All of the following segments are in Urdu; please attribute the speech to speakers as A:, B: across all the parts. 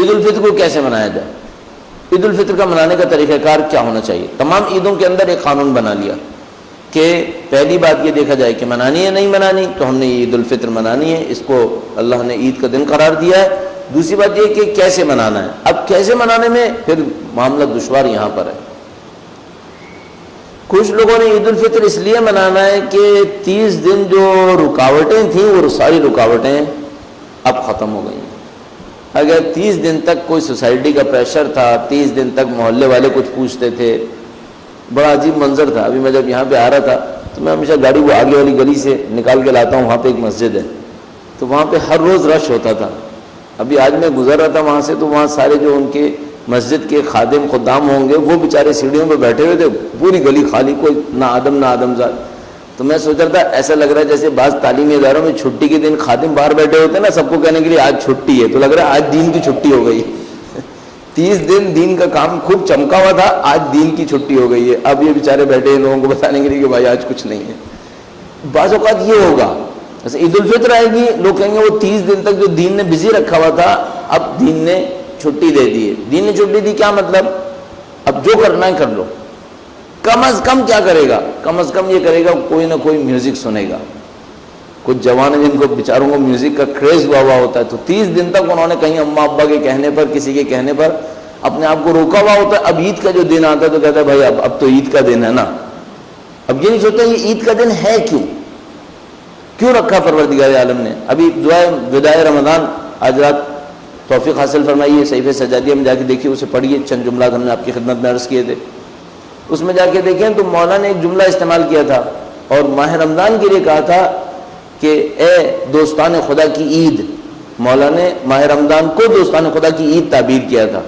A: عید الفطر کو کیسے منایا جائے، عید الفطر کا منانے کا طریقہ کار کیا ہونا چاہیے. تمام عیدوں کے اندر ایک قانون بنا لیا کہ پہلی بات یہ دیکھا جائے کہ منانی ہے نہیں منانی، تو ہم نے عید الفطر منانی ہے، اس کو اللہ نے عید کا دن قرار دیا ہے. دوسری بات یہ کہ کیسے منانا ہے. اب کیسے منانے میں پھر معاملہ دشوار یہاں پر ہے. کچھ لوگوں نے عید الفطر اس لیے منانا ہے کہ 30 دن جو رکاوٹیں تھیں وہ ساری رکاوٹیں اب ختم ہو گئی ہیں. اگر 30 دن تک کوئی سوسائٹی کا پریشر تھا، 30 دن تک محلے والے کچھ پوچھتے تھے، بڑا عجیب منظر تھا. ابھی میں جب یہاں پہ آ رہا تھا تو میں ہمیشہ گاڑی کو آگے والی گلی سے نکال کے لاتا ہوں، وہاں پہ ایک مسجد ہے تو وہاں پہ ہر روز رش ہوتا تھا. ابھی آج میں گزر رہا تھا وہاں سے تو وہاں سارے جو ان کے مسجد کے خادم خدام ہوں گے وہ بیچارے سیڑھیوں پہ بیٹھے ہوئے تھے، پوری گلی خالی، کوئی نہ آدم زاد. تو میں سوچ رہا تھا ایسا لگ رہا ہے جیسے بعض تعلیمی اداروں میں چھٹی کے دن خادم باہر بیٹھے ہوتے ہیں نا سب کو کہنے کے لیے آج چھٹی ہے، تو لگ رہا ہے آج دین کی چھٹی ہو گئی. 30 دن دین کا کام خوب چمکا ہوا تھا، آج دین کی چھٹی ہو گئی ہے. اب یہ بیچارے بیٹھے ہیں لوگوں کو بتانے کے لیے کہ بھائی آج کچھ نہیں ہے. بعض اوقات یہ ہوگا جیسے عید الفطر آئے گی، لوگ کہیں گے وہ 30 دن تک جو دین نے بزی رکھا ہوا تھا اب دین نے چھٹی دے دی ہے. دین نے چھٹی دی کیا مطلب؟ اب جو کرنا ہے کر لو. کم از کم کیا کرے گا؟ کم از کم یہ کرے گا کوئی نہ کوئی میوزک سنے گا. کچھ جوان ہیں جن کو بیچاروں کو میوزک کا کریز ہوا ہوتا ہے، تو 30 دن تک انہوں نے کہیں اماں ابا کے کہنے پر، کسی کے کہنے پر اپنے آپ کو روکا ہوا ہوتا ہے. اب عید کا جو دن آتا ہے تو کہتا ہے بھائی اب تو عید کا دن ہے نا. اب یہ نہیں سوچتا یہ عید کا دن ہے کیوں رکھا پروردگار عالم نے. ابھی دعائے وداع رمضان آج رات توفیق حاصل فرمائیے، صحیفہ سجادیہ میں جا کے دیکھیے، اسے پڑھیے. چند جملات ہم نے آپ کی خدمت میں عرض کیے تھے، اس میں جا کے دیکھیں تو مولا نے ایک جملہ استعمال کیا تھا اور ماہ رمضان کے لیے کہا تھا کہ اے دوستان خدا کی عید. مولا نے ماہ رمضان کو دوستان خدا کی عید تعبیر کیا تھا.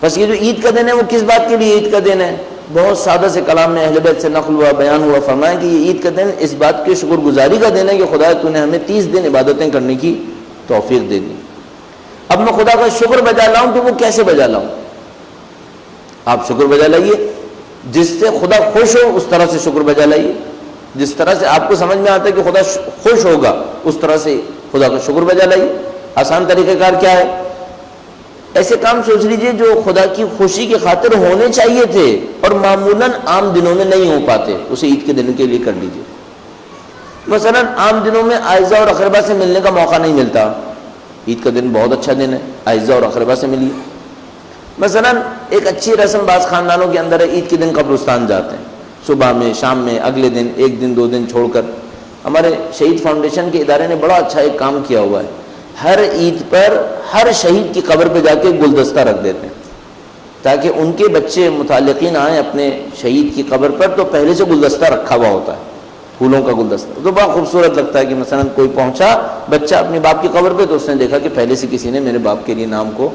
A: بس یہ جو عید کا دن ہے وہ کس بات کے لیے عید کا دن ہے؟ بہت سادہ سے کلام میں اہل بیت سے نقل ہوا، بیان ہوا، فرمایا کہ یہ عید کا دن اس بات کے شکر گزاری کا دن ہے کہ خدا تو نے ہمیں 30 دن عبادتیں کرنے کی توفیق دے دی. اب میں خدا کا شکر بجا لاؤں تو وہ کیسے بجا لاؤں؟ آپ شکر بجا لائیے، جس سے خدا خوش ہو اس طرح سے شکر بجا لائیے. جس طرح سے آپ کو سمجھ میں آتا ہے کہ خدا خوش ہوگا اس طرح سے خدا کا شکر بجا لائیے. آسان طریقہ کار کیا ہے؟ ایسے کام سوچ لیجئے جو خدا کی خوشی کی خاطر ہونے چاہیے تھے اور معمولاً عام دنوں میں نہیں ہو پاتے، اسے عید کے دن کے لیے کر لیجئے. مثلا عام دنوں میں اعزہ اور اقربا سے ملنے کا موقع نہیں ملتا، عید کا دن بہت اچھا دن ہے، اعزہ اور اقربا سے ملیے. مثلا ایک اچھی رسم بعض خاندانوں کے اندر ہے، عید کے دن قبرستان جاتے ہیں، صبح میں، شام میں، اگلے دن، ایک دن 2 دن چھوڑ کر. ہمارے شہید فاؤنڈیشن کے ادارے نے بڑا اچھا ایک کام کیا ہوا ہے، ہر عید پر ہر شہید کی قبر پہ جا کے گلدستہ رکھ دیتے ہیں تاکہ ان کے بچے متعلقین آئیں اپنے شہید کی قبر پر تو پہلے سے گلدستہ رکھا ہوا ہوتا ہے، پھولوں کا گلدستہ. تو بڑا خوبصورت لگتا ہے کہ مثلا کوئی پہنچا بچہ اپنے باپ کی قبر پہ تو اس نے دیکھا کہ پہلے سے کسی نے میرے باپ کے لیے نام کو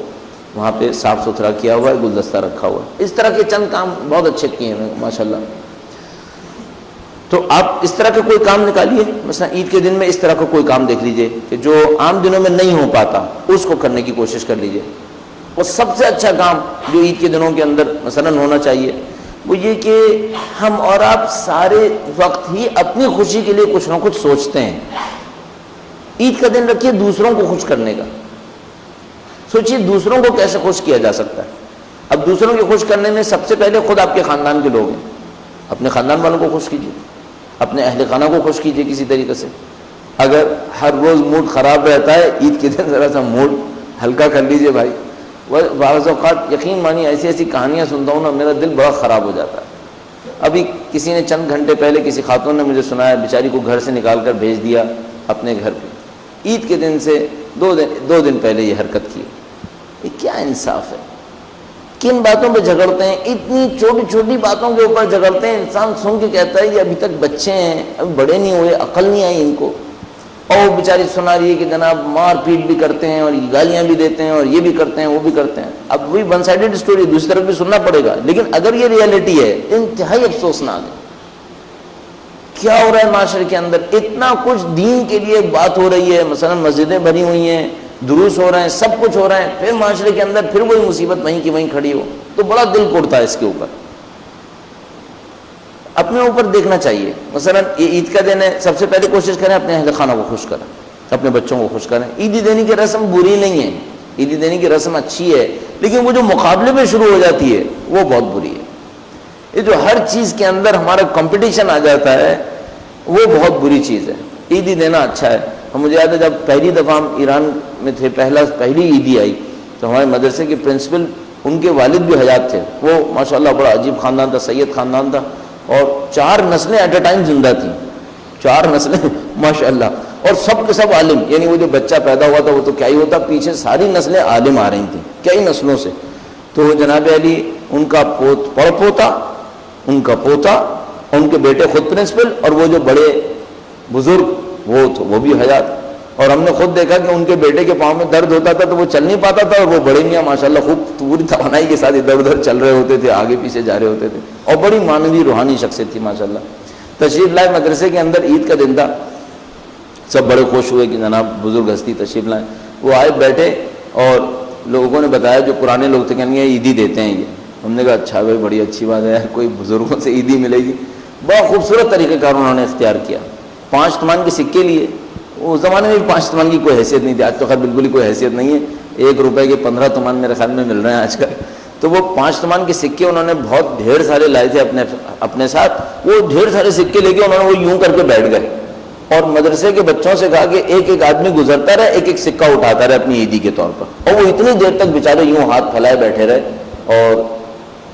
A: وہاں پہ صاف ستھرا کیا ہوا ہے، گلدستہ رکھا ہوا ہے. اس طرح کے چند کام بہت اچھے کیے ہیں ماشاءاللہ. تو آپ اس طرح کا کوئی کام نکالیے، مثلا عید کے دن میں اس طرح کا کوئی کام دیکھ لیجئے کہ جو عام دنوں میں نہیں ہو پاتا اس کو کرنے کی کوشش کر لیجئے. اور سب سے اچھا کام جو عید کے دنوں کے اندر مثلا ہونا چاہیے وہ یہ کہ ہم اور آپ سارے وقت ہی اپنی خوشی کے لیے کچھ نہ کچھ سوچتے ہیں. عید کا دن رکھیے دوسروں کو خوش کرنے کا. سوچیے دوسروں کو کیسے خوش کیا جا سکتا ہے. اب دوسروں کو خوش کرنے میں سب سے پہلے خود آپ کے خاندان کے لوگ ہیں، اپنے خاندان والوں کو خوش کیجیے، اپنے اہل خانہ کو خوش کیجیے کسی طریقے سے. اگر ہر روز موڈ خراب رہتا ہے عید کے دن ذرا سا موڈ ہلکا کر لیجیے بھائی. بعض اوقات یقین مانی ایسی کہانیاں سنتا ہوں نا میرا دل بڑا خراب ہو جاتا ہے. ابھی کسی نے چند گھنٹے پہلے کسی خاتون نے مجھے سنایا بیچاری کو گھر سے نکال کر بھیج دیا اپنے گھر پہ، عید کے دن سے 2 دن پہلے یہ حرکت کی. یہ کیا انصاف ہے؟ کن باتوں پہ جھگڑتے ہیں، اتنی چھوٹی چھوٹی باتوں کے اوپر جھگڑتے ہیں. انسان سن کے کہتا ہے یہ ابھی تک بچے ہیں، ابھی بڑے نہیں ہوئے، عقل نہیں آئی ان کو. اور وہ بیچاری سنا رہی ہے کہ جناب مار پیٹ بھی کرتے ہیں اور گالیاں بھی دیتے ہیں اور یہ بھی کرتے ہیں وہ بھی کرتے ہیں. اب وہی ون سائیڈڈ اسٹوری دوسری طرف بھی سننا پڑے گا، لیکن اگر یہ ریئلٹی ہے انتہائی افسوسناک ہے. کیا ہو رہا ہے معاشرے کے اندر؟ اتنا کچھ دین کے لیے بات ہو رہی ہے، مثلا مسجدیں بنی ہوئی ہیں، دروس ہو رہے ہیں، سب کچھ ہو رہا ہے، پھر معاشرے کے اندر پھر وہی مصیبت وہیں کی وہیں کھڑی ہو تو بڑا دل کوڑتا ہے. اس کے اوپر اپنے اوپر دیکھنا چاہیے. مثلا یہ عید کا دن ہے، سب سے پہلے کوشش کریں اپنے اہل خانہ کو خوش کریں، اپنے بچوں کو خوش کریں. عیدی دینے کی رسم بری نہیں ہے، عیدی دینے کی رسم اچھی ہے، لیکن وہ جو مقابلے میں شروع ہو جاتی ہے وہ بہت بری ہے۔ یہ جو ہر چیز کے اندر ہمارا کمپٹیشن آ جاتا ہے وہ بہت بری چیز ہے۔ عیدی دینا اچھا ہے۔ اور مجھے یاد ہے جب پہلی دفعہ ہم ایران میں تھے، پہلی عیدی آئی تو ہمارے مدرسے کے پرنسپل، ان کے والد بھی حیات تھے، وہ ماشاءاللہ بڑا عجیب خاندان تھا، سید خاندان تھا، اور 4 نسلیں ایٹ اے ٹائم زندہ تھیں، 4 نسلیں ماشاءاللہ، اور سب کے سب عالم، یعنی وہ جو بچہ پیدا ہوا تھا وہ تو کیا ہی ہوتا، پیچھے ساری نسلیں عالم آ رہی تھیں کئی نسلوں سے۔ تو جناب علی ان کا پڑ پوتا، ان کا پوتا، ان کے بیٹے خود پرنسپل، اور وہ جو بڑے بزرگ وہ بھی حیات۔ اور ہم نے خود دیکھا کہ ان کے بیٹے کے پاؤں میں درد ہوتا تھا تو وہ چل نہیں پاتا تھا، اور وہ بڑے میاں ماشاءاللہ خوب پوری توانائی کے ساتھ ادھر ادھر چل رہے ہوتے تھے، آگے پیچھے جا رہے ہوتے تھے، اور بڑی معنوی روحانی شخصیت تھی ماشاءاللہ۔ تشریف لائے مدرسے کے اندر، عید کا دن تھا، سب بڑے خوش ہوئے کہ جناب بزرگ ہستی تشریف لائیں۔ وہ آئے بیٹھے اور لوگوں نے بتایا، جو پرانے لوگ تھے، کہنے عیدی دیتے ہیں یہ۔ ہم نے کہا اچھا بھائی بڑی اچھی بات ہے، کوئی بزرگوں سے عیدی ملے گی۔ بڑا خوبصورت طریقہ کار انہوں نے اختیار کیا۔ 5 تمان کے سکے لیے، اس زمانے میں بھی 5 تمان کی کوئی حیثیت نہیں تھی، آج تو خیر بالکل ہی کوئی حیثیت نہیں ہے، 1 روپے کے 15 تمان میرے خیال میں مل رہے ہیں آج کل۔ تو وہ 5 تمان کے سکے انہوں نے بہت ڈھیر سارے لائے تھے اپنے ساتھ، وہ ڈھیر سارے سکے لے کے انہوں نے وہ یوں کر کے بیٹھ گئے، اور مدرسے کے بچوں سے کہا کہ ایک آدمی گزرتا رہے، ایک سکہ اٹھاتا رہے اپنی عیدی کے طور پر، اور وہ اتنی دیر تک بیچارے یوں ہاتھ پھیلائے بیٹھے رہے، اور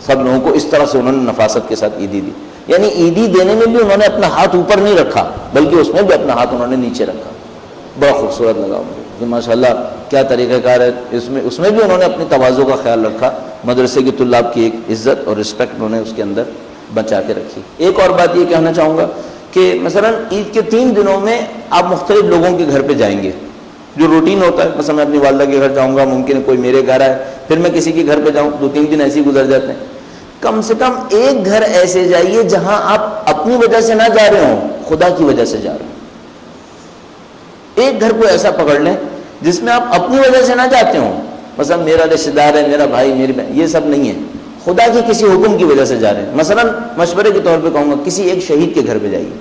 A: سب لوگوں کو اس طرح سے انہوں نے نفاست کے ساتھ عیدی دی۔ یعنی عیدی دینے میں بھی انہوں نے اپنا ہاتھ اوپر نہیں رکھا، بلکہ اس میں بھی اپنا ہاتھ انہوں نے نیچے رکھا۔ بڑا خوبصورت لگا مجھے کہ ماشاءاللہ کیا طریقہ کار ہے، اس میں بھی انہوں نے اپنی تواضع کا خیال رکھا، مدرسے کے طلاب کی ایک عزت اور رسپیکٹ انہوں نے اس کے اندر بچا کے رکھی۔ ایک اور بات یہ کہنا چاہوں گا کہ مثلا عید کے 3 دنوں میں آپ مختلف لوگوں کے گھر پہ جائیں گے، جو روٹین ہوتا ہے، مثلا میں اپنی والدہ کے گھر جاؤں گا، ممکن ہے کوئی میرے گھر آئے، پھر میں کسی کے گھر پہ جاؤں، 2-3 دن ایسے ہی گزر جاتے ہیں۔ کم سے کم ایک گھر ایسے جائیے جہاں آپ اپنی وجہ سے نہ جا رہے ہوں، خدا کی وجہ سے جا رہے ہوں۔ ایک گھر کو ایسا پکڑ لیں جس میں آپ اپنی وجہ سے نہ جاتے ہوں، مثلا میرا رشتہ دار ہے، میرا بھائی، میری بہن، یہ سب نہیں ہے، خدا کے کسی حکم کی وجہ سے جا رہے ہیں۔ مثلا مشورے کے طور پہ کہوں گا کسی ایک شہید کے گھر پہ جائیے،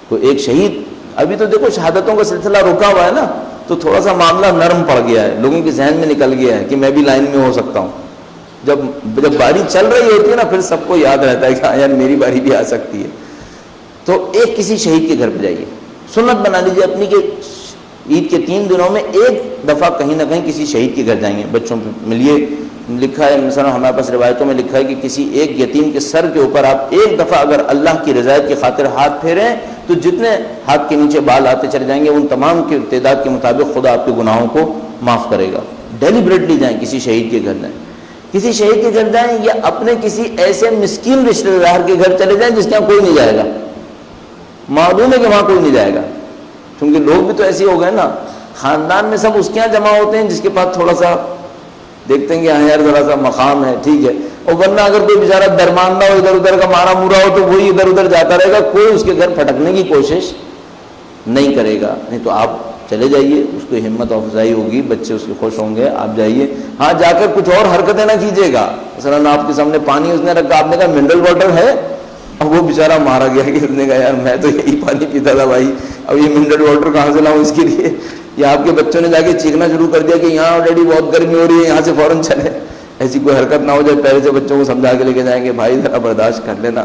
A: کوئی ایک شہید، ابھی تو دیکھو شہادتوں کا سلسلہ رکا ہوا ہے نا، تو تھوڑا سا معاملہ نرم پڑ گیا ہے، لوگوں کے ذہن میں نکل گیا ہے کہ میں بھی لائن میں ہو سکتا ہوں۔ جب باری چل رہی ہوتی ہے نا، پھر سب کو یاد رہتا ہے کہ ہاں یار میری باری بھی آ سکتی ہے۔ تو ایک کسی شہید کے گھر پہ جائیے، سنت بنا لیجیے اپنی کہ عید کے 3 دنوں میں ایک دفعہ کہیں نہ کہیں کسی شہید کے گھر جائیں گے، بچوں پہ ملیے۔ لکھا ہے مثلا ہمارے پاس روایتوں میں لکھا ہے کہ کسی ایک یتیم کے سر کے اوپر آپ ایک دفعہ اگر اللہ کی رضایت کی خاطر ہاتھ پھیریں تو جتنے ہاتھ کے نیچے بال آتے چلے جائیں گے، ان تمام کی تعداد کے مطابق خدا آپ کے گناہوں کو معاف کرے گا۔ ڈیلیبریٹلی جائیں، کسی شہید کے گھر جائیں، کسی شہید کے گھر جائیں، یا اپنے کسی ایسے مسکین رشتہ دار کے گھر چلے جائیں جس کے یہاں کوئی نہیں جائے گا، معلوم ہے کہ وہاں کوئی نہیں جائے گا، کیونکہ لوگ بھی تو ایسے ہو گئے نا، خاندان میں سب اس کے یہاں جمع ہوتے ہیں جس کے پاس تھوڑا سا دیکھتے ہیں کہ ہاں یار ذرا سا مقام ہے، ٹھیک ہے، اور ورنہ اگر کوئی بیچارہ درماندہ ہو، ادھر ادھر کا مارا مورا ہو تو وہی ادھر ادھر جاتا رہے گا، کوئی اس کے گھر پھٹکنے کی کوشش نہیں کرے گا۔ نہیں تو آپ چلے جائیے، اس کو ہمت افزائی ہوگی، بچے اس کے خوش ہوں گے، آپ جائیے۔ ہاں جا کر کچھ اور حرکتیں نہ کیجیے گا، مثلا آپ کے سامنے پانی اس نے رکھا، آپ نے کہا منرل واٹر ہے، اب وہ بیچارہ مارا گیا کہ اس نے کہا یار میں تو یہی پانی پیتا تھا بھائی، اب یہ منرل واٹر کہاں سے لاؤں اس کے لیے، یا آپ کے بچوں نے جا کے چیخنا شروع کر دیا کہ یہاں آلریڈی بہت گرمی ہو رہی ہے، یہاں سے فوراً چلے۔ ایسی کوئی حرکت نہ ہو جائے، پہلے سے بچوں کو سمجھا کے لے کے جائیں گے بھائی ذرا برداشت کر لینا۔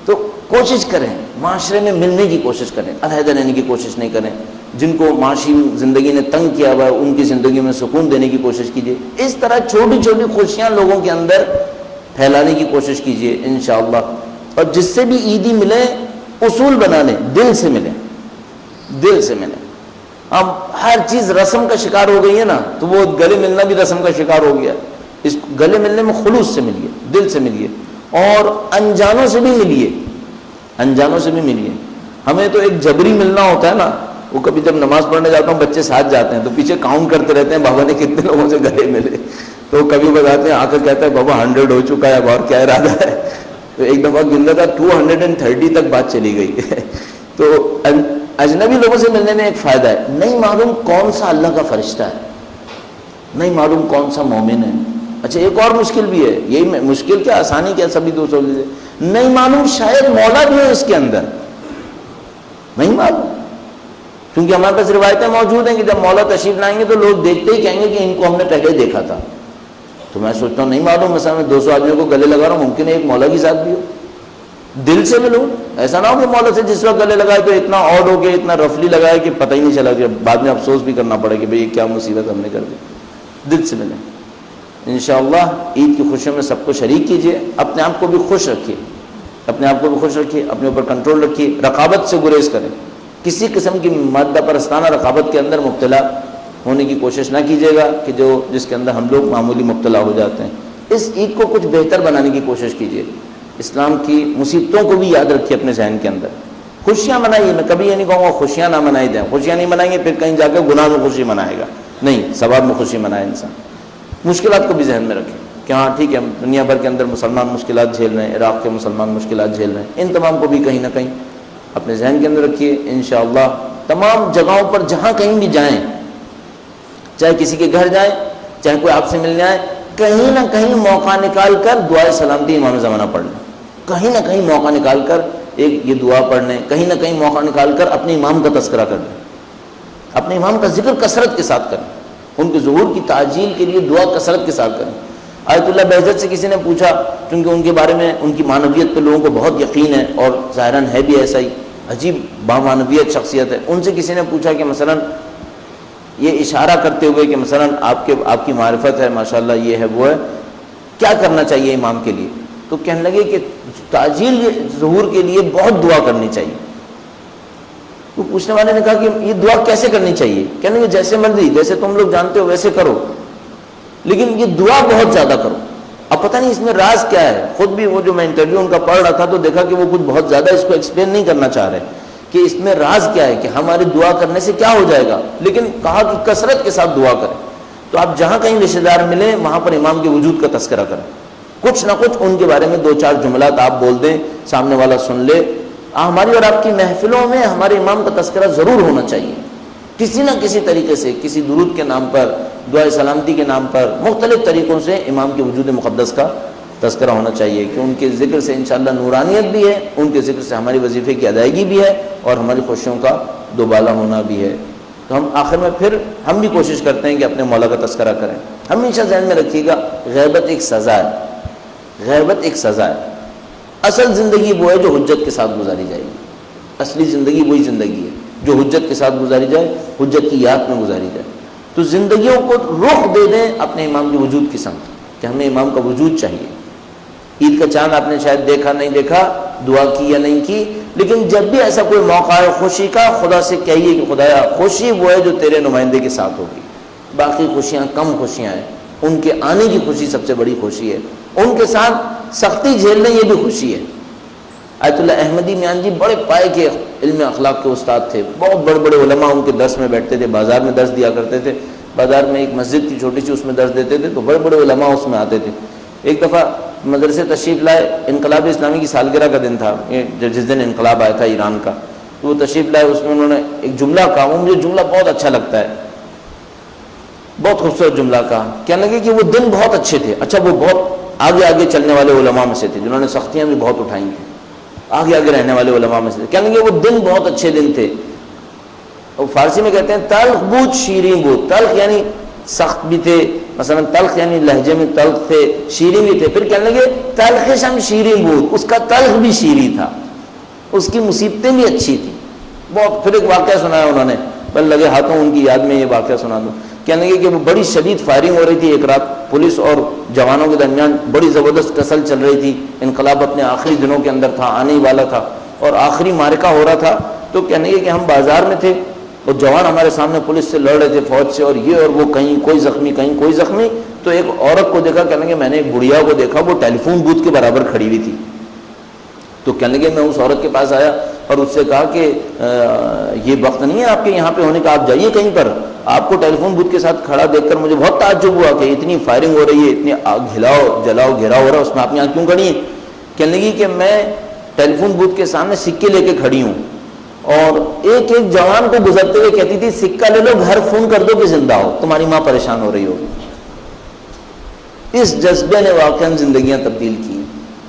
A: تو کوشش کریں، معاشرے میں ملنے کی کوشش کریں، علیحدہ رہنے کی کوشش نہیں کریں۔ جن کو معاشی زندگی نے تنگ کیا ہوا ہے ان کی زندگی میں سکون دینے کی کوشش کیجیے۔ اس طرح چھوٹی چھوٹی خوشیاں لوگوں کے اندر پھیلانے کی کوشش کیجیے انشاءاللہ۔ اور جس سے بھی عیدی ملے اصول بنا لیں، دل سے ملیں، دل سے ملیں۔ اب ہر چیز رسم کا شکار ہو گئی ہے نا، تو وہ گلے ملنا بھی رسم کا شکار ہو گیا۔ اس گلے ملنے میں خلوص سے ملیے، دل سے ملیے، اور انجانوں سے بھی ملیے، انجانوں سے بھی ملیے۔ ہمیں تو ایک جبری ملنا ہوتا ہے نا، وہ کبھی جب نماز پڑھنے جاتا ہوں بچے ساتھ جاتے ہیں تو پیچھے کاؤنٹ کرتے رہتے ہیں بابا نے کتنے لوگوں سے گلے ملے، تو کبھی بتاتے ہیں آ کر کہتا ہے بابا 100 ہو چکا ہے، اب اور کیا ارادہ ہے؟ تو ایک دفعہ گندا تھا 230 تک بات چلی گئی۔ تو اجنبی لوگوں سے ملنے میں ایک فائدہ ہے، نہیں معلوم کون سا اللہ کا فرشتہ ہے، نہیں معلوم کون سا مومن ہے۔ اچھا ایک اور مشکل بھی ہے، یہی مشکل کیا آسانی کیا، سبھی دوستوں سے نہیں معلوم شاید مولا بھی ہے اس کے اندر، نہیں معلوم۔ کیونکہ ہمارے پاس روایتیں موجود ہیں کہ جب مولا تشریف لائیں گے تو لوگ دیکھتے ہی کہیں گے کہ ان کو ہم نے پہلے دیکھا تھا. تو میں سوچتا ہوں نہیں معلوم، مثلا میں 200 آدمیوں کو گلے لگا رہا ہوں، ممکن ہے ایک مولا کی ذات بھی ہو. دل سے ملو، ایسا نہ ہو کہ مولا سے جس وقت گلے لگائے تو اتنا آڈ ہو گیا، اتنا رفلی لگائے کہ پتہ ہی نہیں چلا، کہ بعد میں افسوس بھی کرنا پڑے کہ بھئی یہ کیا مصیبت ہم نے کر دی. دل سے ملیں. انشاءاللہ عید کی خوشیوں میں سب کو شریک کیجئے. اپنے آپ کو بھی خوش رکھیے، اپنے آپ کو بھی خوش رکھیے، اپنے اوپر کنٹرول رکھیے. رقابت سے گریز کریں. کسی قسم کی مادہ پرستانہ رقابت کے اندر مبتلا ہونے کی کوشش نہ کیجیے گا کہ جس کے اندر ہم لوگ معمولی مبتلا ہو جاتے ہیں. اس عید کو کچھ بہتر بنانے کی کوشش کیجیے. اسلام کی مصیبتوں کو بھی یاد رکھیے اپنے ذہن کے اندر. خوشیاں منائیے. میں کبھی یہ نہیں کہوں گا خوشیاں نہ منائی دیں. خوشیاں نہیں منائیں گے پھر کہیں جا کے گناہ میں خوشی منائے گا. نہیں، ثواب میں خوشی منائے انسان. مشکلات کو بھی ذہن میں رکھیں کہ ہاں ٹھیک ہے، دنیا بھر کے اندر مسلمان مشکلات جھیل رہے ہیں، عراق کے مسلمان مشکلات جھیل رہے ہیں. ان تمام کو بھی کہیں نہ کہیں اپنے ذہن کے اندر رکھیے. انشاءاللہ تمام جگہوں پر جہاں کہیں بھی جائیں، چاہے کسی کے گھر جائیں، چاہے کوئی آپ سے ملنے آئے، کہیں نہ کہیں موقع نکال کر دعائے سلامتی امام زمانہ پڑھ لیں. کہیں نہ کہیں موقع نکال کر ایک یہ دعا پڑھ لیں. کہیں نہ کہیں موقع نکال کر اپنے امام کا تذکرہ کر لیں. اپنے امام کا ذکر کثرت کے ساتھ کریں. ان کے ظہور کی تعجیل کے لیے دعا کثرت کے ساتھ کریں. آیت اللہ بہجت سے کسی نے پوچھا، کیونکہ ان کے بارے میں ان کی معنویت پہ لوگوں کو بہت یقین ہے اور ظاہراً ہے بھی ایسا ہی، عجیب بامعنویت شخصیت ہے. ان سے کسی نے پوچھا کہ مثلا یہ اشارہ کرتے ہوئے کہ مثلا آپ کی معرفت ہے، ماشاءاللہ یہ ہے وہ ہے، کیا کرنا چاہیے امام کے لیے؟ تو کہنے لگے کہ تعجیل ظہور کے لیے بہت دعا کرنی چاہیے. تو پوچھنے والے نے کہا کہ یہ دعا کیسے کرنی چاہیے؟ کہنے لگے جیسے مرضی، جیسے تم لوگ جانتے ہو ویسے کرو، لیکن یہ دعا بہت زیادہ کرو. اب پتہ نہیں اس میں راز کیا ہے. خود بھی وہ جو میں انٹرویو ان کا پڑھ رہا تھا تو دیکھا کہ وہ کچھ بہت زیادہ اس کو ایکسپلین نہیں کرنا چاہ رہے کہ اس میں راز کیا ہے، کہ ہماری دعا کرنے سے کیا ہو جائے گا، لیکن کہا کہ کثرت کے ساتھ دعا کریں. تو آپ جہاں کہیں رشتہ دار ملیں وہاں پر امام کے وجود کا تذکرہ کریں. کچھ نہ کچھ ان کے بارے میں 2-4 جملات آپ بول دیں، سامنے والا سن لے. ہماری اور آپ کی محفلوں میں ہمارے امام کا تذکرہ ضرور ہونا چاہیے. کسی نہ کسی طریقے سے، کسی درود کے نام پر، دعائے سلامتی کے نام پر، مختلف طریقوں سے امام کے وجود مقدس کا تذکرہ ہونا چاہیے کہ ان کے ذکر سے انشاءاللہ نورانیت بھی ہے، ان کے ذکر سے ہماری وظیفے کی ادائیگی بھی ہے اور ہماری خوشیوں کا دوبالا ہونا بھی ہے. تو ہم آخر میں پھر ہم بھی کوشش کرتے ہیں کہ اپنے مولا کا تذکرہ کریں. ہمیشہ ذہن میں رکھیے گا غیبت ایک سزا ہے. غیبت ایک سزا ہے. اصل زندگی وہ ہے جو حجت کے ساتھ گزاری جائے گی. اصلی زندگی وہی زندگی ہے جو حجت کے ساتھ گزاری جائے، حجت کی یاد میں گزاری جائے. تو زندگیوں کو رخ دے دیں اپنے امام کے وجود کی سمت کہ ہمیں امام کا وجود چاہیے. عید کا چاند آپ نے شاید دیکھا نہیں دیکھا، دعا کی یا نہیں کی، لیکن جب بھی ایسا کوئی موقع ہے خوشی کا، خدا سے کہیے کہ خدایا خوشی وہ ہے جو تیرے نمائندے کے ساتھ ہوگی. باقی خوشیاں کم خوشیاں ہیں، ان کے آنے کی خوشی سب سے بڑی خوشی ہے. ان کے ساتھ سختی جھیلنا یہ بھی خوشی ہے. آیت اللہ احمدی میاں جی بڑے پائے کے علم اخلاق کے استاد تھے. بہت بڑے بڑے علماء ان کے درس میں بیٹھتے تھے، بازار میں درس دیا کرتے تھے. بازار میں ایک مسجد کی چھوٹی سی، اس میں درس دیتے تھے تو بڑے بڑے علماء اس میں آتے تھے. ایک دفعہ مدرسے تشریف لائے، انقلاب اسلامی کی سالگرہ کا دن تھا، جس دن انقلاب آیا تھا ایران کا. تو وہ تشریف لائے، اس میں انہوں نے ایک جملہ کہا، وہ مجھے جملہ بہت اچھا لگتا ہے، بہت خوبصورت جملہ کہا. کہنے لگے کہ وہ دن بہت اچھے تھے. اچھا وہ بہت آگے آگے چلنے والے علماء میں سے تھے جنہوں نے سختیاں بھی بہت اٹھائی تھیں، آگے آگے رہنے والے علماء میں سے تھے. کہنے لگے وہ دن بہت اچھے دن تھے. اور فارسی میں کہتے ہیں تلخ بود شیریں بود. تلخ یعنی سخت بھی تھے، مثلا تلخ یعنی لہجے میں تلخ تھے، شیریں بھی تھے. پھر کہنے لگے تلخش ہم شیریں بود، اس کا تلخ بھی شیریں تھا، اس کی مصیبتیں بھی اچھی تھیں بہت. پھر ایک واقعہ سنایا انہوں نے، بل لگے ہاتھوں ان کی یاد میں یہ واقعہ سنا دوں. کہنے لگے کہ وہ بڑی شدید فائرنگ ہو رہی تھی ایک رات، پولیس اور جوانوں کے درمیان بڑی زبردست قتل چل رہی تھی. انقلاب اپنے آخری دنوں کے اندر تھا، آنے ہی والا تھا اور آخری معرکہ ہو رہا تھا. تو کہنے لگے کہ ہم بازار میں تھے اور جوان ہمارے سامنے پولیس سے لڑ رہے تھے، فوج سے، اور یہ اور وہ، کہیں کوئی زخمی کہیں کوئی زخمی. تو ایک عورت کو دیکھا، کہنے لگے میں نے ایک بڑھیا کو دیکھا، وہ ٹیلی فون بوتھ کے برابر کھڑی ہوئی تھی. تو کہنے لگے میں اس عورت کے پاس آیا اور اس سے کہا کہ یہ وقت نہیں ہے آپ کے یہاں پہ ہونے کا، آپ جائیے کہیں پر. آپ کو ٹیلی فون بوتھ کے ساتھ کھڑا دیکھ کر مجھے بہت تعجب ہوا کہ اتنی فائرنگ ہو رہی ہے، اتنی جلاؤ گھیراؤ ہو رہا ہے، اس میں آپ یہاں کیوں کھڑی ہیں؟ کہنے لگی کہ میں ٹیلی فون بوتھ کے سامنے سکے لے کے کھڑی ہوں اور ایک ایک جوان کو گزرتے ہوئے کہتی تھی سکہ لے لو، گھر فون کر دو کہ زندہ ہو، تمہاری ماں پریشان ہو رہی ہوگی. اس جذبے نے واقعاً زندگیاں تبدیل کی.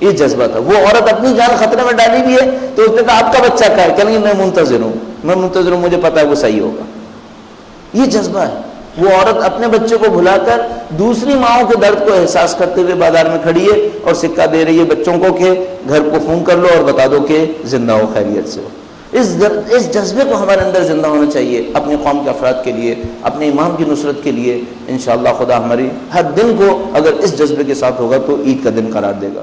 A: یہ جذبہ تھا. وہ عورت اپنی جان خطرے میں ڈالی بھی ہے تو اس نے کہا آپ کا بچہ کہا ہے؟ کہنے لگے میں منتظر ہوں. میں منتظر ہوں، مجھے پتا ہے وہ صحیح ہوگا. یہ جذبہ ہے. وہ عورت اپنے بچے کو بھلا کر دوسری ماؤں کے درد کو احساس کرتے ہوئے بازار میں کھڑی ہے اور سکہ دے رہی ہے بچوں کو کہ گھر کو فون کر لو اور بتا دو کہ زندہ ہو، خیریت سے ہو. اس جذبے کو ہمارے اندر زندہ ہونا چاہیے اپنے قوم کے افراد کے لیے، اپنے امام کی نصرت کے لیے. انشاءاللہ خدا ہماری ہر دن کو اگر اس جذبے کے ساتھ ہوگا تو عید کا دن قرار دے گا.